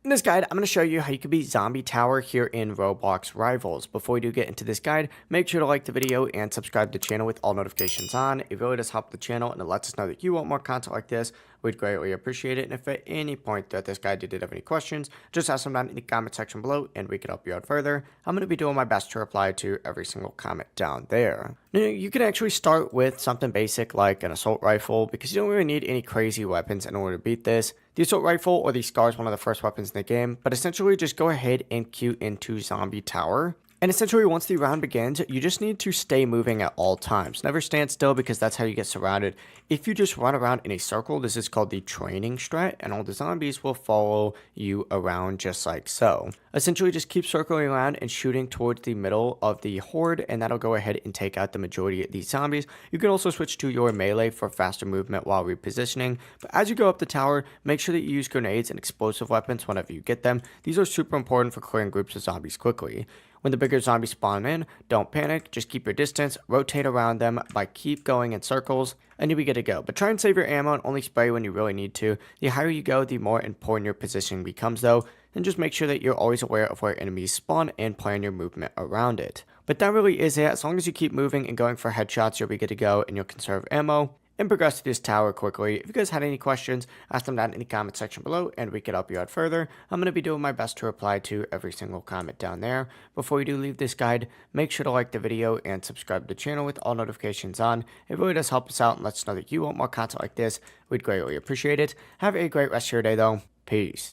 In this guide, I'm going to show you how you can beat Zombie Tower here in Roblox Rivals. Before we do get into this guide, make sure to like the video and subscribe to the channel with all notifications on. It really does help the channel and it lets us know that you want more content like this. We'd greatly appreciate it. And if at any point throughout this guide you did have any questions, just ask them down in the comment section below and we can help you out further. I'm going to be doing my best to reply to every single comment down there. Now, you can actually start with something basic like an assault rifle because you don't really need any crazy weapons in order to beat this. The assault rifle or the SCAR is one of the first weapons in the game, but essentially just go ahead and queue into Zombie Tower. And essentially once the round begins, you just need to stay moving at all times. Never stand still because that's how you get surrounded. If you just run around in a circle, this is called the training strat, and all the zombies will follow you around just like so. Essentially just keep circling around and shooting towards the middle of the horde, and that'll go ahead and take out the majority of these zombies. You can also switch to your melee for faster movement while repositioning, but as you go up the tower, make sure that you use grenades and explosive weapons whenever you get them. These are super important for clearing groups of zombies quickly. When the bigger zombies spawn in, don't panic, just keep your distance, rotate around them by keep going in circles, and you'll be good to go. But try and save your ammo and only spray when you really need to. The higher you go, the more important your positioning becomes though, and just make sure that you're always aware of where enemies spawn and plan your movement around it. But that really is it. As long as you keep moving and going for headshots, you'll be good to go and you'll conserve ammo and progress to this tower quickly. If you guys had any questions, ask them down in the comment section below and we can help you out further. I'm going to be doing my best to reply to every single comment down there. Before you do leave this guide, make sure to like the video and subscribe to the channel with all notifications on. It really does help us out and lets us know that you want more content like this. We'd greatly appreciate it. Have a great rest of your day though. Peace.